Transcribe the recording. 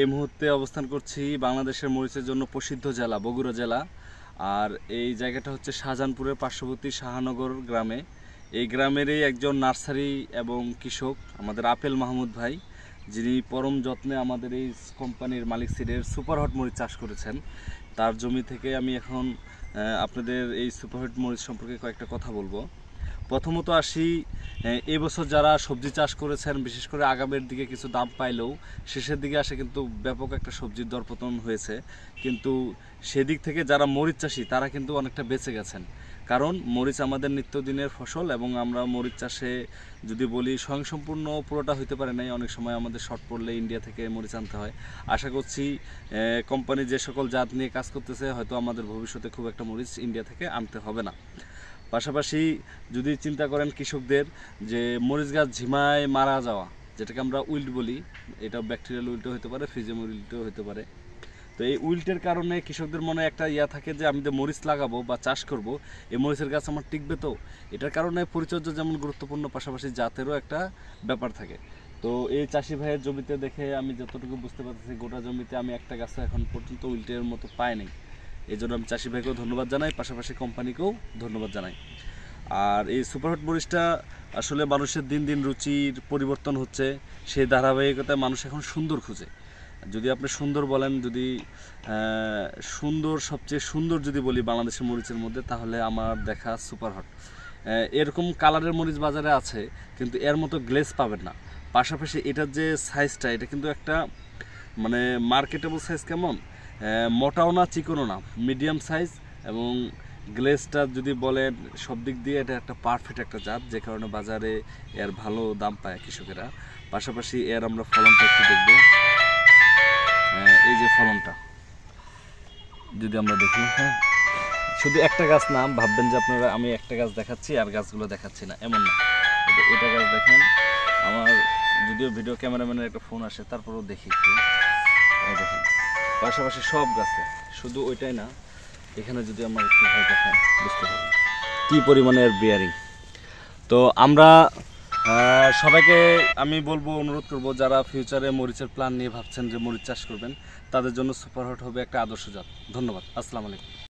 এই মুহূর্তে অবস্থান করছি বাংলাদেশের মরিচের জন্য প্রসিদ্ধ জেলা বগুড়া জেলা। আর এই জায়গাটা হচ্ছে শাহজাহানপুরের পার্শ্ববর্তী শাহনগর গ্রামে। এই গ্রামেরই একজন নার্সারি এবং কৃষক আমাদের আপেল মাহমুদ ভাই, যিনি পরম যত্নে আমাদের এই কোম্পানির মালিক সিডের সুপারহট মরিচ চাষ করেছেন। তার জমি থেকে আমি এখন আপনাদের এই সুপারহট মরিচ সম্পর্কে কয়েকটা কথা বলবো। প্রথমত আসি, এবছর যারা সবজি চাষ করেছেন, বিশেষ করে আগামের দিকে কিছু দাম পাইলেও শেষের দিকে আসে কিন্তু ব্যাপক একটা সবজির দরপতন হয়েছে। কিন্তু সেদিক থেকে যারা মরিচ চাষি তারা কিন্তু অনেকটা বেঁচে গেছেন, কারণ মরিচ আমাদের নিত্যদিনের ফসল এবং আমরা মরিচ চাষে যদি বলি স্বয়ংসম্পূর্ণ পুরোটা হইতে পারে নাই, অনেক সময় আমাদের শর্ট পড়লে ইন্ডিয়া থেকে মরিচ আনতে হয়। আশা করছি কোম্পানি যে সকল জাত নিয়ে কাজ করতেছে হয়তো আমাদের ভবিষ্যতে খুব একটা মরিচ ইন্ডিয়া থেকে আনতে হবে না। পাশাপাশি যদি চিন্তা করেন কৃষকদের, যে মরিচ গাছ ঝিমায় মারা যাওয়া, যেটাকে আমরা উইল্ট বলি, এটা ব্যাকটেরিয়াল উইল্টও হতে পারে, ফ্রিজেম উইল্টও হতে পারে। তো এই উইল্টের কারণে কৃষকদের মনে একটা ইয়া থাকে যে আমি যে মরিচ লাগাবো বা চাষ করব, এই মরিচের গাছ আমার টিকবে তো। এটার কারণে পরিচর্যা যেমন গুরুত্বপূর্ণ, পাশাপাশি জাতেরও একটা ব্যাপার থাকে। তো এই চাষি ভাইয়ের জমিতে দেখে আমি যতটুকু বুঝতে পারতেছি, গোটা জমিতে আমি একটা গাছে এখন পর্যন্ত উইল্টের মতো পাইনি। এই জন্য আমি চাষি ভাইকেও ধন্যবাদ জানাই, পাশাপাশি কোম্পানিকেও ধন্যবাদ জানাই। আর এই সুপারহট মরিচটা আসলে মানুষের দিন দিন রুচির পরিবর্তন হচ্ছে, সেই ধারাবাহিকতায় মানুষ এখন সুন্দর খুঁজে। যদি আপনি সুন্দর বলেন, যদি সুন্দর সবচেয়ে সুন্দর যদি বলি বাংলাদেশের মরিচের মধ্যে, তাহলে আমার দেখা সুপারহট। এরকম কালারের মরিচ বাজারে আছে, কিন্তু এর মতো গ্লেজ পাবেন না। পাশাপাশি এটার যে সাইজটা, এটা কিন্তু একটা মানে মার্কেটেবল সাইজ, কেমন মোটাও না চিকনও না, মিডিয়াম সাইজ। এবং গ্লেজটা যদি বলেন সব দিক দিয়ে এটা একটা পারফেক্ট একটা জাত, যে কারণে বাজারে এর ভালো দাম পায় কৃষকেরা। পাশাপাশি এর আমরা ফলনটা একটু দেখব। এই যে ফলনটা যদি আমরা দেখি, হ্যাঁ, শুধু একটা গাছ না ভাববেন যে আপনারা আমি একটা গাছ দেখাচ্ছি আর গাছগুলো দেখাচ্ছি না, এমন না। এটা গাছ দেখেন, আমার যদিও ভিডিও ক্যামেরাম্যানের একটা ফোন আসে, তারপরেও দেখি একটু। দেখেন পাশাপাশি সব গাছে, শুধু ওইটাই না, এখানে যদি আমরা একটু ভাই দেখেন বুঝতে পারবেন কী পরিমাণে এর বিয়ারিং। তো আমরা সবাইকে আমি বলবো, অনুরোধ করব, যারা ফিউচারে মরিচের প্ল্যান নিয়ে ভাবছেন যে মরিচ চাষ করবেন, তাদের জন্য সুপারহট হবে একটা আদর্শ জাত। ধন্যবাদ। আসসালামু আলাইকুম।